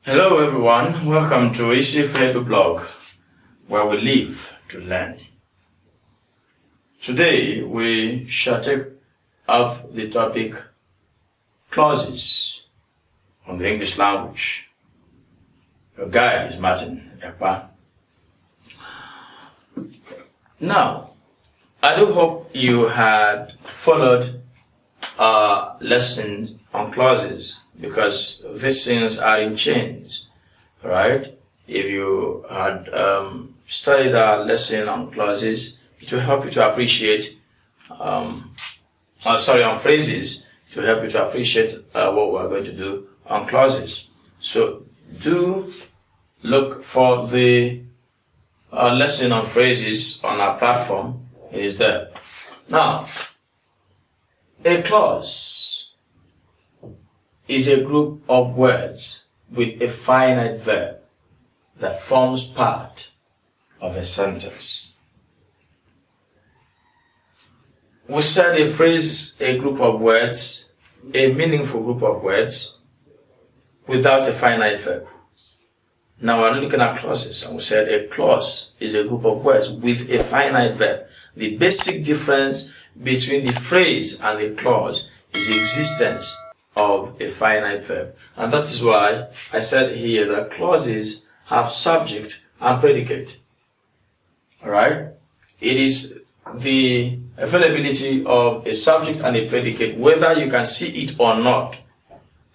Hello everyone, welcome to ISIFE EDUBLOG, where we live to learn. Today we shall take up the topic clauses on the English language. Your guide is Martin Ekpa. Now, I do hope you had followed our lesson on clauses, because these things are in chains, right? If you had studied our lesson on clauses, it will help you to appreciate, on phrases, to help you to appreciate what we're going to do on clauses. So do look for the lesson on phrases on our platform. It is there. Now, a clause is a group of words with a finite verb that forms part of a sentence. We said a phrase is a group of words, a meaningful group of words, without a finite verb. Now we're looking at clauses, and we said a clause is a group of words with a finite verb. The basic difference between the phrase and the clause is the existence of a finite verb. And that is why I said here that clauses have subject and predicate. Alright? It is the availability of a subject and a predicate, whether you can see it or not,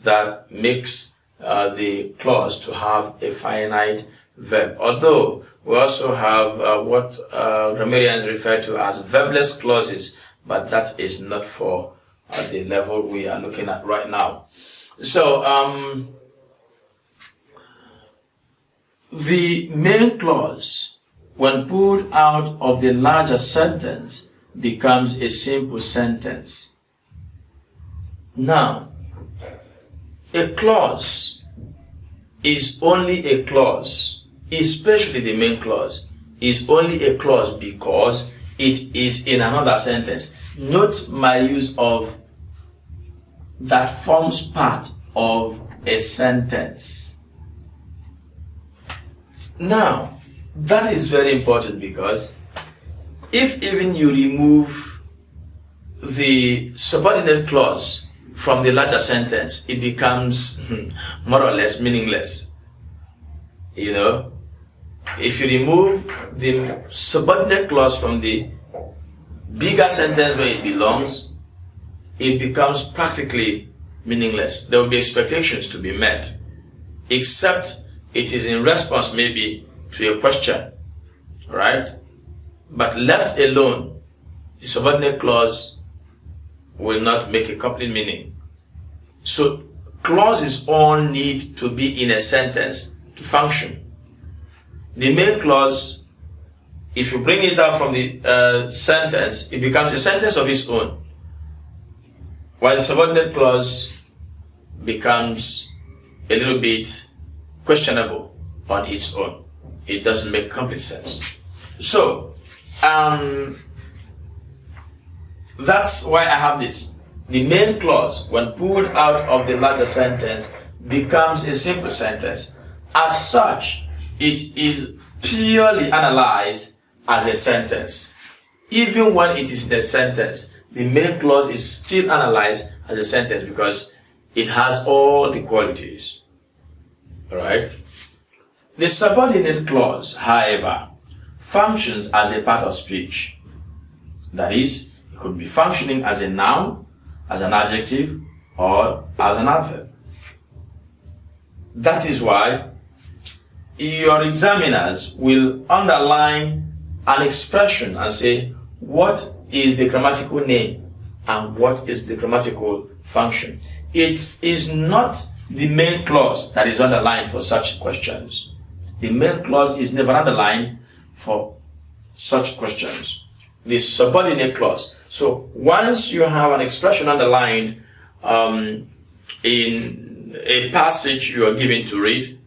that makes the clause to have a finite verb. Although we also have what grammarians refer to as verbless clauses, but that is not for the level we are looking at right now. So the main clause, when pulled out of the larger sentence, becomes a simple sentence. Now, a clause is only a clause, especially the main clause, is only a clause because it is in another sentence. Note my use of that forms part of a sentence. Now, that is very important, because if even you remove the subordinate clause from the larger sentence, it becomes more or less meaningless. You know, if you remove the subordinate clause from the bigger sentence where it belongs, it becomes practically meaningless. There will be expectations to be met, except it is in response maybe to a question, right? But left alone, the subordinate clause will not make a complete meaning. So clauses all need to be in a sentence to function. The main clause, if you bring it out from the sentence, it becomes a sentence of its own, while the subordinate clause becomes a little bit questionable on its own. It doesn't make complete sense. So, that's why I have this. The main clause, when pulled out of the larger sentence, becomes a simple sentence. As such, it is purely analyzed as a sentence. Even when it is in a sentence, the main clause is still analyzed as a sentence because it has all the qualities. Alright? The subordinate clause, however, functions as a part of speech. That is, it could be functioning as a noun, as an adjective, or as an adverb. That is why your examiners will underline an expression and say, what is the grammatical name and what is the grammatical function? It is not the main clause that is underlined for such questions. The main clause is never underlined for such questions. The subordinate clause. So once you have an expression underlined in a passage you are given to read,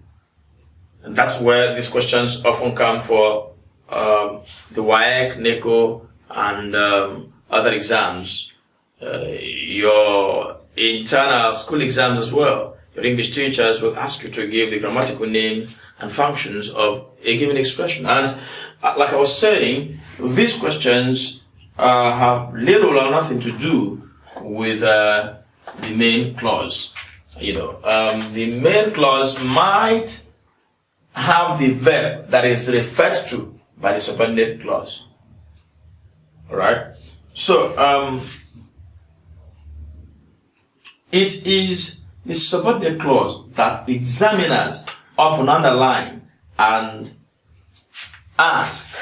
and that's where these questions often come for the WAEC, NECO, and other exams, your internal school exams as well. your English teachers will ask you to give the grammatical name and functions of a given expression. And like I was saying, these questions have little or nothing to do with the main clause. The main clause might have the verb that is referred to by the subordinate clause. Alright? So, it is the subordinate clause that examiners often underline and ask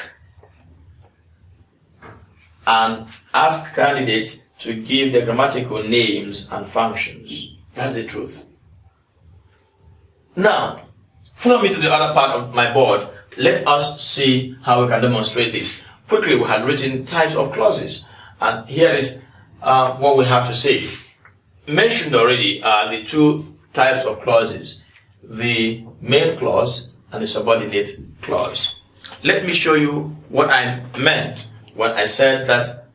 candidates to give their grammatical names and functions. That's the truth. Now, follow me to the other part of my board. Let us see how we can demonstrate this. Quickly, we had written types of clauses, and here is what we have to say. Mentioned already are the two types of clauses, the main clause and the subordinate clause. Let me show you what I meant when I said that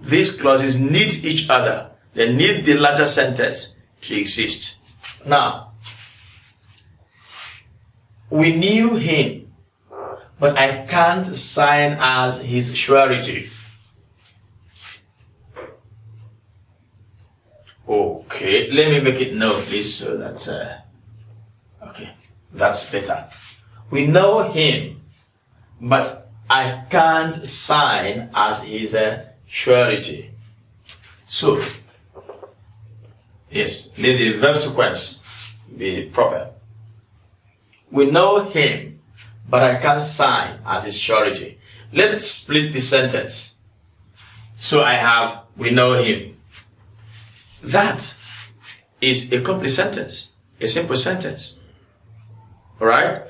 these clauses need each other. They need the larger sentence to exist. Now, we knew him, but I can't sign as his surety. Okay, let me make it known, please, so that, okay, that's better. We know him, but I can't sign as his surety. So, yes, let the verb sequence be proper. We know him, but I can't sign as his surety. Let's split the sentence. So I have, we know him. That is a complete sentence, a simple sentence. Alright?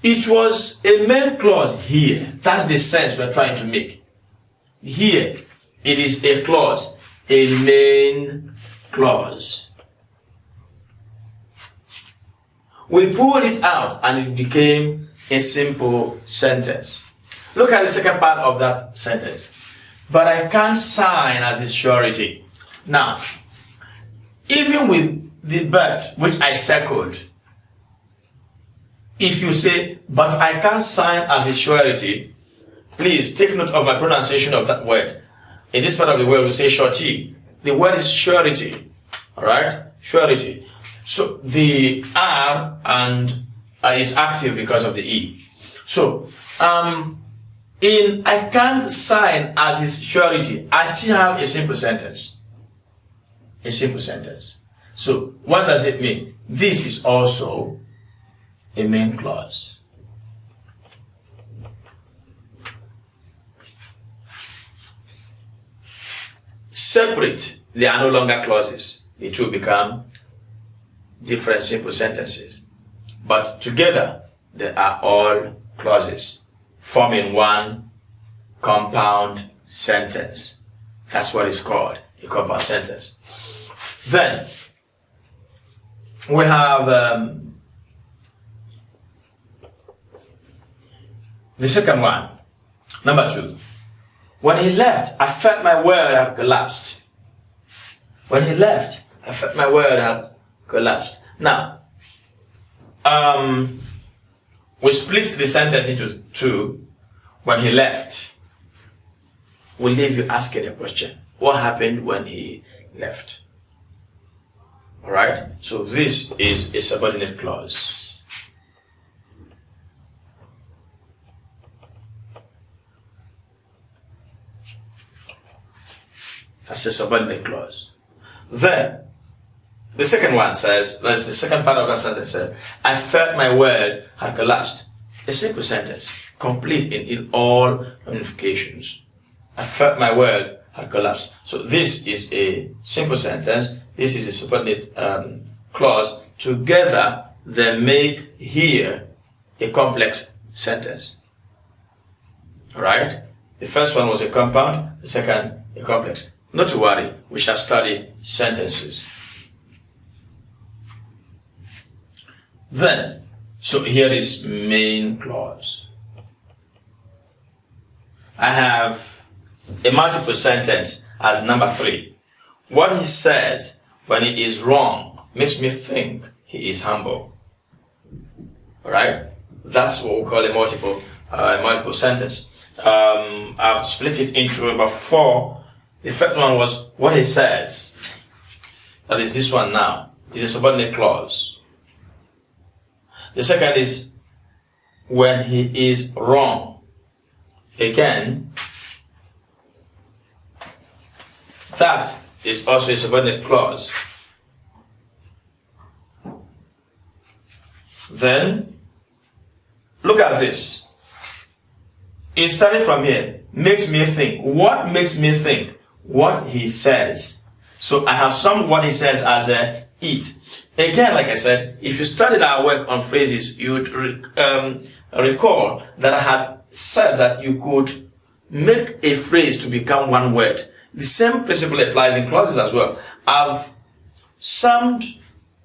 It was a main clause here. That's the sense we're trying to make. Here, it is a clause, a main clause. We pulled it out and it became a simple sentence. Look at the second part of that sentence. But I can't sign as his surety. Now, even with the but which I circled, if you say, but I can't sign as his surety, please take note of my pronunciation of that word. In this part of the word, we say surety. The word is surety. Alright? Surety. So the R and is active because of the E. So, in I can't sign as his surety, I still have a simple sentence. A simple sentence. So, what does it mean? This is also a main clause. Separate, they are no longer clauses. The two become different simple sentences. But together, they are all clauses, forming one compound sentence. That's what is called a compound sentence. Then, we have the second one, number 2. When he left, I felt my world had collapsed. When he left, I felt my world had collapsed. Now, we split the sentence into two. When he left, we'll leave you asking a question. What happened when he left? Alright? So this is a subordinate clause. That's a subordinate clause. Then, the second one says, that's the second part of that sentence says, I felt my world had collapsed. A simple sentence, complete in all ramifications. I felt my world had collapsed. So this is a simple sentence. This is a subordinate clause. Together, they make here a complex sentence. Alright? The first one was a compound, the second a complex. Not to worry, we shall study sentences. Then, so here is main clause. I have a multiple sentence as number 3. What he says when he is wrong makes me think he is humble. Alright? That's what we call a multiple sentence. I've split it into about 4. The first one was what he says. That is this one now. It's a subordinate clause. The second is when he is wrong. Again, that is also a subordinate clause. Then, look at this. It started from here. Makes me think. What makes me think? What he says. So I have summed what he says as a it. Again, like I said, if you studied our work on phrases, you would recall that I had said that you could make a phrase to become one word. The same principle applies in clauses as well. I've summed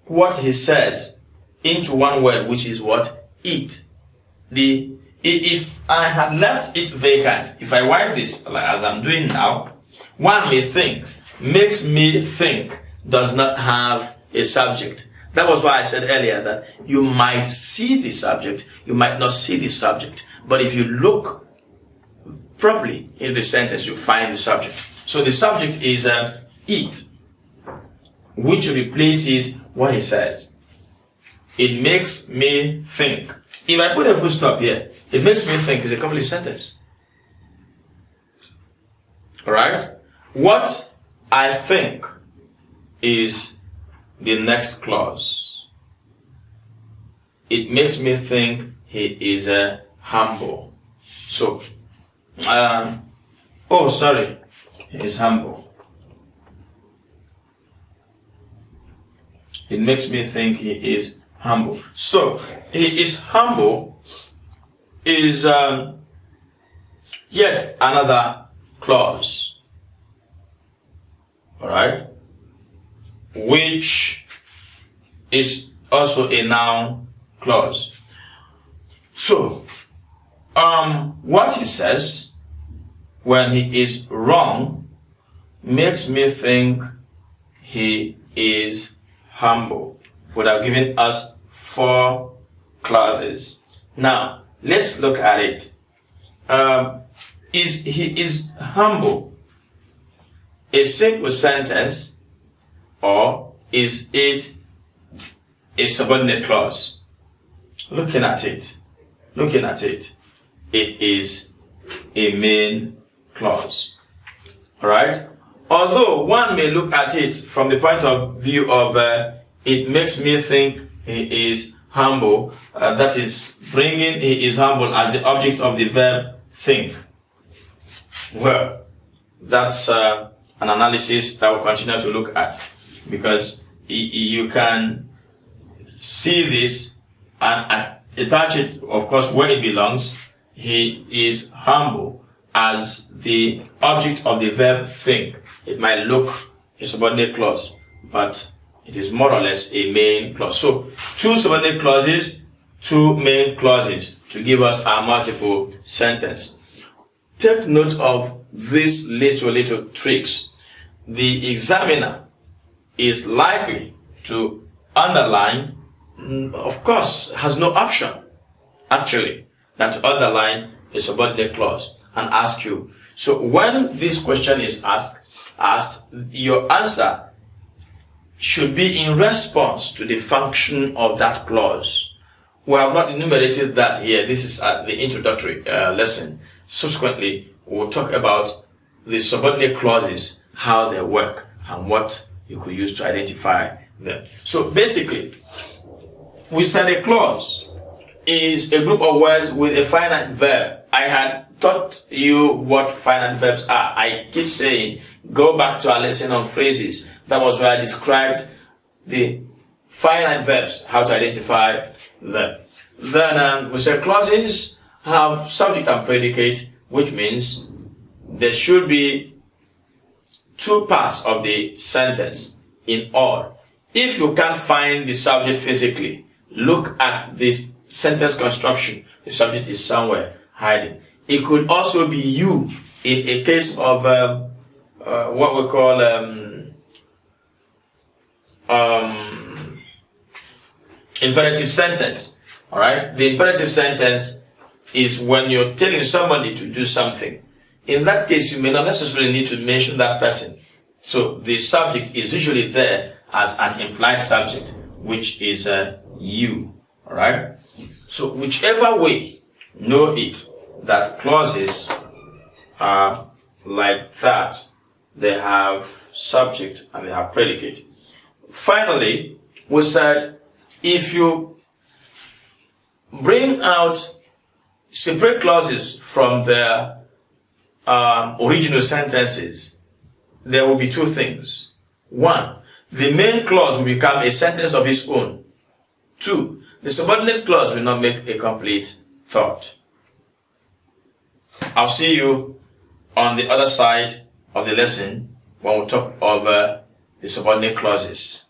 what he says into one word, which is what? It. If I had left it vacant, if I wipe this like as I'm doing now, one may think, makes me think, does not have a subject. That was why I said earlier that you might see the subject, you might not see the subject. But if you look properly in the sentence, you find the subject. So the subject is it, which replaces what he says. It makes me think. If I put a full stop here, it makes me think is a complete sentence. Alright? What I think is the next clause. It makes me think he is humble. So, he is humble. It makes me think he is humble. So, he is humble is yet another clause. Alright? Which is also a noun clause. So, what he says when he is wrong makes me think he is humble. Would have given us 4 clauses. Now, let's look at it. Is he is humble a simple sentence, or is it a subordinate clause? Looking at it, it is a main clause. Alright? Although one may look at it from the point of view of it makes me think he is humble, that is bringing he is humble as the object of the verb think. Well, that's an analysis that we'll continue to look at, because you can see this and attach it, of course, where it belongs. He is humble as the object of the verb think. It might look a subordinate clause, but it is more or less a main clause. So, 2 subordinate clauses, 2 main clauses to give us our multiple sentence. Take note of these little tricks. The examiner is likely to underline, of course, has no option, actually, than to underline a subordinate clause and ask you. So when this question is asked, your answer should be in response to the function of that clause. We have not enumerated that here. This is the introductory lesson. Subsequently, we'll talk about the subordinate clauses, how they work, and what you could use to identify them. So basically, we said a clause is a group of words with a finite verb. I had taught you what finite verbs are. I keep saying, go back to our lesson on phrases. That was where I described the finite verbs, how to identify them. Then we said clauses have subject and predicate, which means there should be 2 parts of the sentence in all. If you can't find the subject physically, look at this sentence construction. The subject is somewhere hiding. It could also be you in a case of what we call imperative sentence. All right? The imperative sentence is when you're telling somebody to do something. In that case, you may not necessarily need to mention that person. So the subject is usually there as an implied subject, which is you. All right? So whichever way, know it that clauses are like that. They have subject and they have predicate. Finally, we said if you bring out separate clauses from their original sentences, there will be two things. One, the main clause will become a sentence of its own. Two, the subordinate clause will not make a complete thought. I'll see you on the other side of the lesson when we talk over the subordinate clauses.